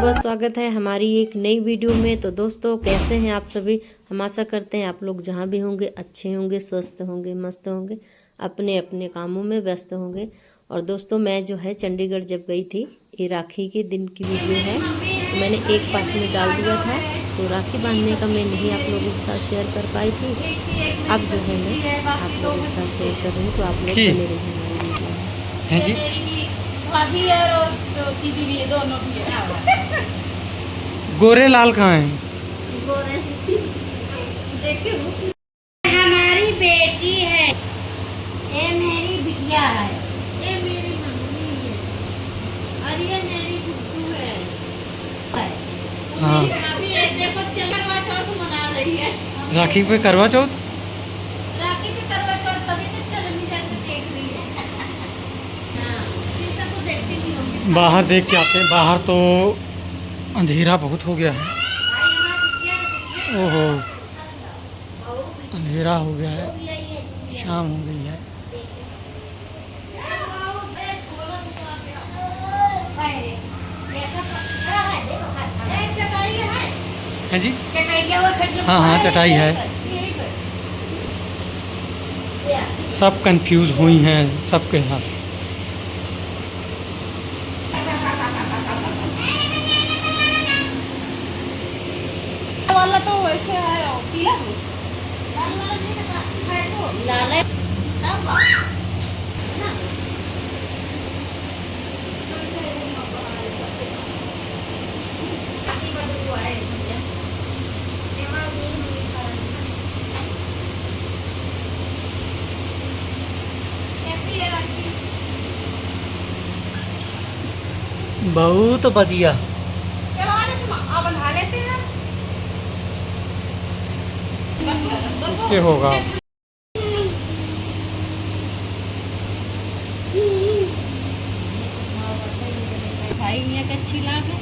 बहुत स्वागत है हमारी एक नई वीडियो में। तो दोस्तों कैसे हैं आप सभी। हम आशा करते हैं आप लोग जहाँ भी होंगे अच्छे होंगे, स्वस्थ होंगे, मस्त होंगे, अपने अपने कामों में व्यस्त होंगे। और दोस्तों मैं जो है चंडीगढ़ जब गई थी, ये राखी के दिन की वीडियो है, तो मैंने एक पार्ट में डाल दिया था। तो राखी बांधने का मैं नहीं आप लोगों के साथ शेयर कर पाई थी। अब जो है मैं आप लोगों के साथ शेयर कर रही हूँ, तो आप लोग बने रहिए हमारी वीडियो में। हैं जी, भाभी है और दीदी भी है, दोनों भी है। गोरे लाल कहाँ हैं? गोरे देखिए हमारी बेटी है, ये मेरी बिटिया है, ये मेरी मम्मी है और ये मेरी गुड्डू है। हाँ। मेरी भाभी है, देखो करवा चौथ मना रही है। राखी पे करवा चौथ। राखी पे करवा चौथ तभी तो चलनी जाते देख रही है। हाँ, शीशा तो देखती नहीं होंगी। बाहर देख के आते हैं। बाहर तो अंधेरा बहुत हो गया है। ओहो, अंधेरा हो गया है, शाम हो गई है। हैं जी, हाँ हाँ चटाई है। सब कंफ्यूज हुई हैं सबके साथ। वाला तो वैसे है पीला लाल है बहुत बढ़िया। बना लेते हैं इसके होगा। भाई ये अच्छी लागे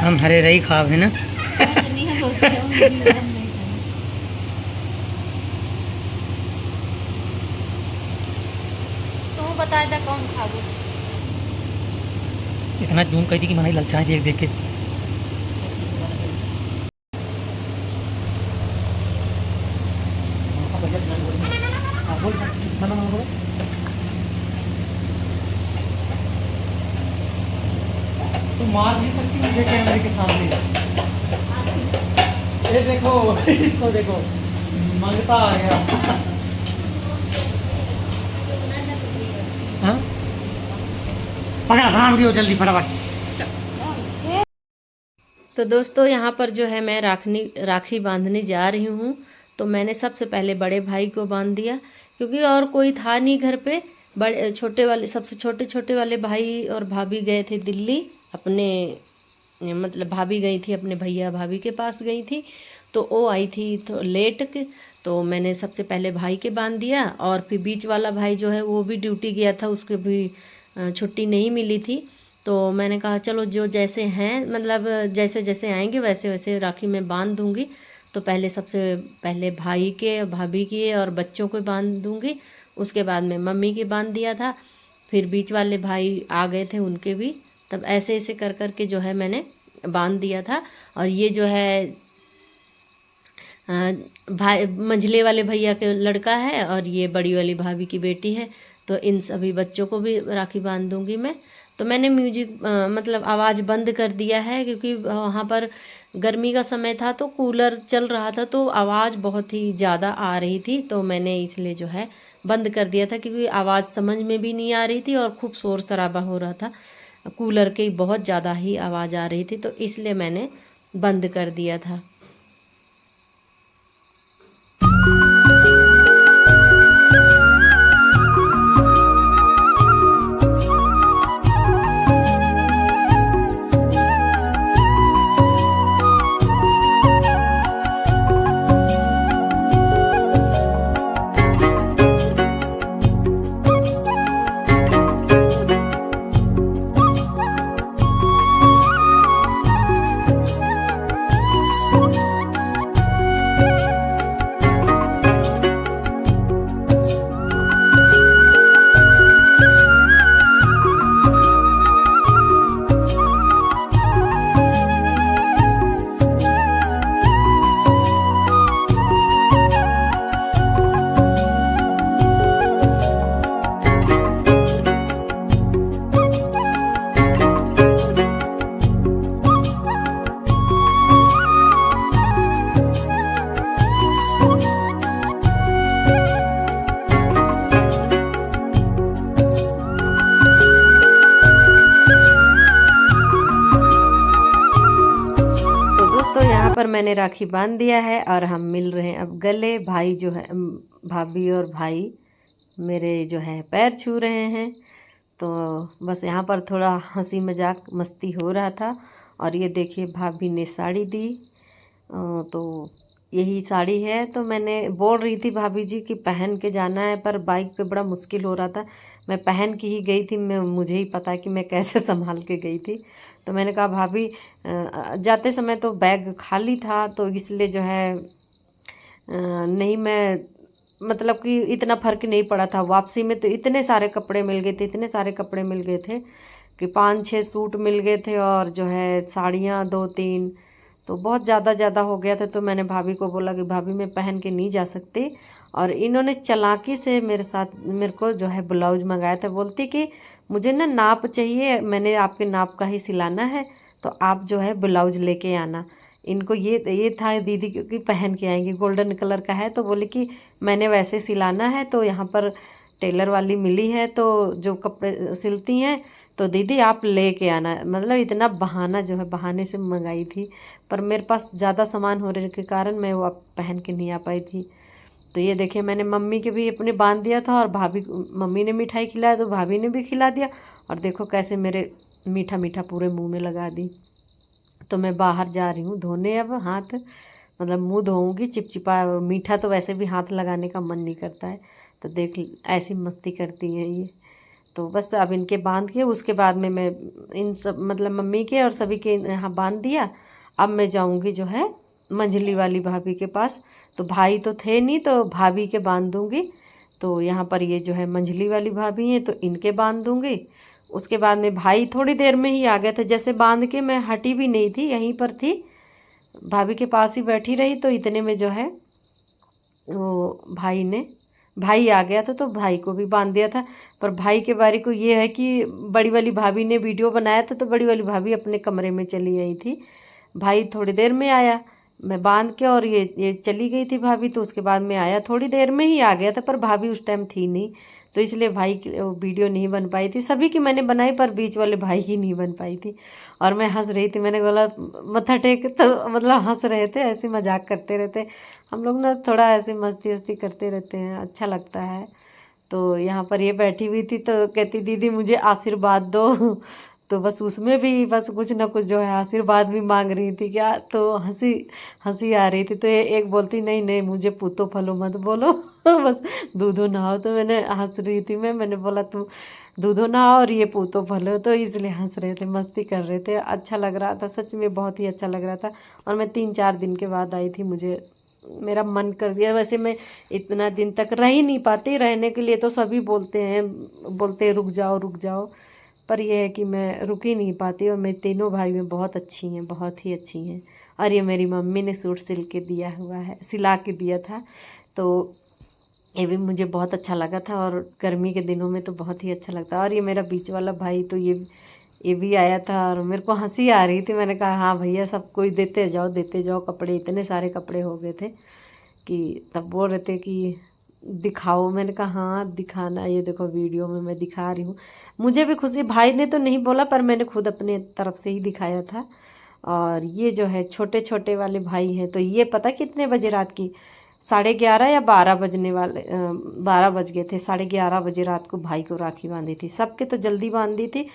हम हरे रही खाब है ना। नहीं है बहुत तुम बता दे कौन खाओगे। इतना जूम कर दी कि मनाई ललचाए देख देख के। तू मार नहीं सकती मुझे कैमरे के सामने। ये देखो, इसको देखो, मंगता आ गया। हाँ? पकड़ा बना वीडियो जल्दी फटाफट। तो दोस्तों यहाँ पर जो है मैं राखी बांधने जा रही हूँ। तो मैंने सबसे पहले बड़े भाई को बांध दिया, क्योंकि और कोई था नहीं घर पे। बड़े छोटे वाले, सबसे छोटे छोटे वाले भाई और भाभी गए थे दिल्ली अपने, मतलब भाभी गई थी अपने भैया भाभी के पास गई थी। तो वो आई थी तो लेट के, तो मैंने सबसे पहले भाई के बांध दिया। और फिर बीच वाला भाई जो है वो भी ड्यूटी गया था, उसको भी छुट्टी नहीं मिली थी। तो मैंने कहा चलो जो जैसे हैं, मतलब जैसे जैसे आएंगे वैसे वैसे राखी मैं बांध दूंगी। तो पहले सबसे पहले भाई के, भाभी के और बच्चों को बांध दूंगी। उसके बाद में मम्मी के बांध दिया था। फिर बीच वाले भाई आ गए थे उनके भी। तब ऐसे ऐसे कर कर के जो है मैंने बांध दिया था। और ये जो है भाई मंझले वाले भैया के लड़का है और ये बड़ी वाली भाभी की बेटी है। तो इन सभी बच्चों को भी राखी बांध दूंगी मैं। तो मैंने म्यूजिक मतलब आवाज़ बंद कर दिया है, क्योंकि वहाँ पर गर्मी का समय था तो कूलर चल रहा था, तो आवाज़ बहुत ही ज़्यादा आ रही थी। तो मैंने इसलिए जो है बंद कर दिया था, क्योंकि आवाज़ समझ में भी नहीं आ रही थी और खूब शोर शराबा हो रहा था। कूलर की बहुत ज़्यादा ही आवाज़ आ रही थी, तो इसलिए मैंने बंद कर दिया था। मैंने राखी बांध दिया है और हम मिल रहे हैं अब गले। भाई जो है, भाभी और भाई मेरे जो है पैर छू रहे हैं। तो बस यहाँ पर थोड़ा हंसी मजाक मस्ती हो रहा था। और ये देखिए भाभी ने साड़ी दी, तो यही साड़ी है। तो मैंने बोल रही थी भाभी जी कि पहन के जाना है, पर बाइक पे बड़ा मुश्किल हो रहा था। मैं पहन के ही गई थी, मुझे ही पता है कि मैं कैसे संभाल के गई थी। तो मैंने कहा भाभी, जाते समय तो बैग खाली था, तो इसलिए जो है नहीं, मैं मतलब कि इतना फ़र्क नहीं पड़ा था। वापसी में तो इतने सारे कपड़े मिल गए थे, इतने सारे कपड़े मिल गए थे कि 5-6 सूट मिल गए थे और जो है साड़ियाँ 2-3, तो बहुत ज़्यादा हो गया था। तो मैंने भाभी को बोला कि भाभी मैं पहन के नहीं जा सकती। और इन्होंने चालाकी से मेरे को जो है ब्लाउज मंगाया था। बोलती कि मुझे ना नाप चाहिए, मैंने आपके नाप का ही सिलाना है, तो आप जो है ब्लाउज लेके आना। इनको ये था दीदी क्योंकि पहन के आएंगी, गोल्डन कलर का है, तो बोले कि मैंने वैसे सिलाना है। तो यहाँ पर टेलर वाली मिली है तो जो कपड़े सिलती हैं, तो दीदी आप लेके आना। मतलब इतना बहाना जो है, बहाने से मंगाई थी, पर मेरे पास ज़्यादा सामान होने के कारण मैं वो अब पहन के नहीं आ पाई थी। तो ये देखिए मैंने मम्मी के भी अपने बांध दिया था, और भाभी, मम्मी ने मिठाई खिलाया तो भाभी ने भी खिला दिया। और देखो कैसे मेरे मीठा मीठा पूरे मुंह में लगा दी। तो मैं बाहर जा रही हूँ धोने अब हाथ, मतलब मुंह धोऊंगी। चिपचिपा मीठा तो वैसे भी हाथ लगाने का मन नहीं करता है। तो देख ऐसी मस्ती करती हैं ये। तो बस अब इनके बांध के उसके बाद में मैं इन सब मतलब मम्मी के और सभी के यहाँ बांध दिया। अब मैं जाऊँगी जो है मंझली वाली भाभी के पास। तो भाई तो थे नहीं, तो भाभी के बांध दूँगी। तो यहाँ पर ये जो है मंझली वाली भाभी हैं, तो इनके बांध दूँगी। उसके बाद में भाई थोड़ी देर में ही आ गए थे, जैसे बांध के मैं हटी भी नहीं थी, यहीं पर थी भाभी के पास ही बैठी रही। तो इतने में जो है वो भाई आ गया था, तो भाई को भी बांध दिया था। पर भाई के बारे को ये है कि बड़ी वाली भाभी ने वीडियो बनाया था, तो बड़ी वाली भाभी अपने कमरे में चली आई थी। भाई थोड़ी देर में आया, मैं बांध के, और ये चली गई थी भाभी। तो उसके बाद में आया, थोड़ी देर में ही आ गया था, पर भाभी उस टाइम थी नहीं, तो इसलिए भाई की वीडियो नहीं बन पाई थी। सभी की मैंने बनाई, पर बीच वाले भाई की नहीं बन पाई थी। और मैं हंस रही थी, मैंने बोला मत्था टेक, तो मतलब हंस रहे थे, ऐसे मजाक करते रहते हम लोग ना, थोड़ा ऐसे मस्ती वस्ती करते रहते हैं, अच्छा लगता है। तो यहाँ पर ये बैठी हुई थी, तो कहती दीदी मुझे आशीर्वाद दो। तो बस उसमें भी बस कुछ ना कुछ जो है आशीर्वाद भी मांग रही थी क्या, तो हंसी हंसी आ रही थी। तो ये एक बोलती नहीं नहीं मुझे पूतो फलो मत बोलो, बस दूधो नहाओ। तो मैंने हंस रही थी, मैंने बोला तू दूधो नहाओ और ये पूतो फलो, तो इसलिए हंस रहे थे, मस्ती कर रहे थे। अच्छा लग रहा था, सच में बहुत ही अच्छा लग रहा था। और मैं 3-4 दिन के बाद आई थी, मुझे मेरा मन कर दिया। वैसे मैं इतना दिन तक रह ही नहीं पाती, रहने के लिए तो सभी बोलते हैं रुक जाओ, पर यह है कि मैं रुक ही नहीं पाती। और मेरे तीनों भाई में बहुत अच्छी हैं, बहुत ही अच्छी हैं। और ये मेरी मम्मी ने सूट सिला के दिया था, तो ये भी मुझे बहुत अच्छा लगा था। और गर्मी के दिनों में तो बहुत ही अच्छा लगता है। और ये मेरा बीच वाला भाई, तो ये भी आया था, और मेरे को हंसी आ रही थी। मैंने कहा हाँ भैया सब कोई देते जाओ कपड़े। इतने सारे कपड़े हो गए थे कि तब बोल रहे थे कि दिखाओ। मैंने कहा हाँ दिखाना, ये देखो वीडियो में मैं दिखा रही हूँ। मुझे भी खुशी, भाई ने तो नहीं बोला, पर मैंने खुद अपने तरफ से ही दिखाया था। और ये जो है छोटे छोटे वाले भाई हैं, तो ये पता कितने बजे रात की 11:30 या 12 बज गए थे। 11:30 बजे रात को भाई को राखी बांधी थी। सबके तो जल्दी बांध दी थी,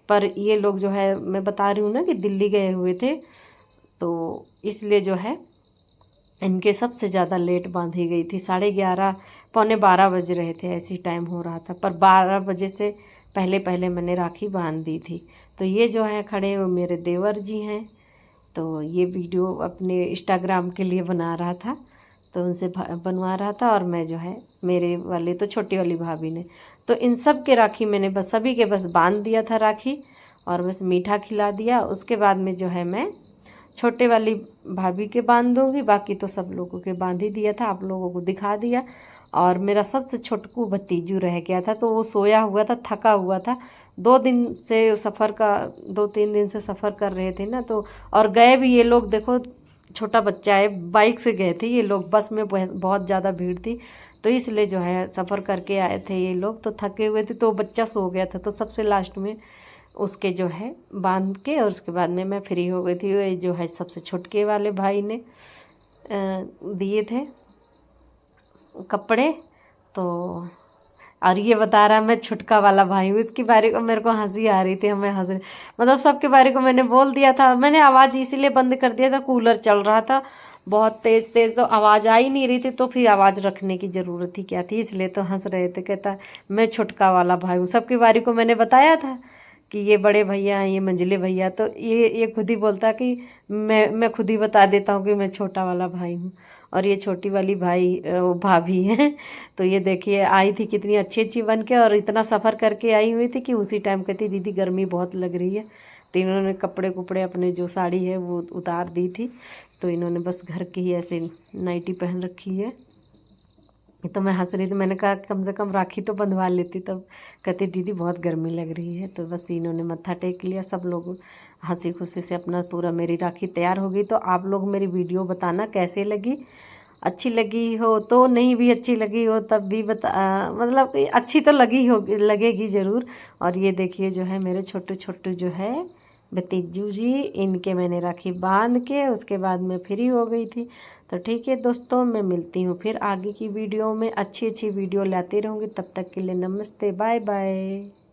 पर ये लोग जो है, मैं बता रही हूँ ना कि दिल्ली गए हुए थे, तो इसलिए जो है इनके सबसे ज़्यादा लेट बांधी गई थी। 11:30 पौने 12 बज रहे थे, ऐसी टाइम हो रहा था। पर 12 बजे से पहले मैंने राखी बांध दी थी। तो ये जो है खड़े वो मेरे देवर जी हैं। तो ये वीडियो अपने इंस्टाग्राम के लिए बना रहा था, तो उनसे बनवा रहा था। और मैं जो है मेरे वाले तो छोटी वाली भाभी ने, तो इन सब के राखी मैंने बस सभी के बस बांध दिया था राखी, और बस मीठा खिला दिया। उसके बाद में जो है मैं छोटे वाली भाभी के बांध दूँगी, बाकी तो सब लोगों के बांध ही दिया था, आप लोगों को दिखा दिया। और मेरा सबसे छोटकू भतीजू रह गया था, तो वो सोया हुआ था, थका हुआ था। 2 3 दिन से सफ़र कर रहे थे ना, तो और गए भी ये लोग, देखो छोटा बच्चा है, बाइक से गए थे ये लोग, बस में बहुत ज़्यादा भीड़ थी, तो इसलिए जो है सफ़र करके आए थे ये लोग, तो थके हुए थे। तो बच्चा सो गया था, तो सबसे लास्ट में उसके जो है बांध के, और उसके बाद में मैं फ्री हो गई थी। ये जो है सबसे छोटके वाले भाई ने दिए थे कपड़े। तो और ये बता रहा मैं छुटका वाला भाई हूँ, इसके बारे को मेरे को हंसी आ रही थी, हमें हंस रही, मतलब सबके बारे को मैंने बोल दिया था। मैंने आवाज़ इसीलिए बंद कर दिया था, कूलर चल रहा था बहुत तेज़ तेज़, तो आवाज़ आ ही नहीं रही थी, तो फिर आवाज़ रखने की ज़रूरत ही क्या थी, इसलिए तो हंस रहे थे। कहता मैं छुटका वाला भाई हूँ। सबके बारे को मैंने बताया था कि ये बड़े भैया हैं, ये मंझले भैया, तो ये खुद ही बोलता कि मैं खुद ही बता देता हूँ कि मैं छोटा वाला भाई हूँ। और ये छोटी वाली वो भाभी है। तो ये देखिए आई थी कितनी अच्छी अच्छी बन के, और इतना सफ़र करके आई हुई थी कि उसी टाइम कहती दीदी गर्मी बहुत लग रही है। तो इन्होंने कपड़े कुपड़े अपने जो साड़ी है वो उतार दी थी, तो इन्होंने बस घर की ही ऐसे नाइटी पहन रखी है। तो मैं हंस रही थी, मैंने कहा कम से कम राखी तो बंधवा लेती। तब कहती दीदी बहुत गर्मी लग रही है। तो बस इन्होंने मत्था टेक लिया, सब लोग हंसी खुशी से अपना पूरा, मेरी राखी तैयार हो गई। तो आप लोग मेरी वीडियो बताना कैसे लगी, अच्छी लगी हो तो, नहीं भी अच्छी लगी हो तब भी मतलब अच्छी तो लगी होगी, लगेगी ज़रूर। और ये देखिए जो है मेरे छोटे छोटे जो है भतीजू जी, इनके मैंने राखी बांध के उसके बाद मैं फ्री हो गई थी। तो ठीक है दोस्तों, मैं मिलती हूँ फिर आगे की वीडियो में, अच्छी अच्छी वीडियो लाती रहूँगी। तब तक के लिए नमस्ते, बाय बाय।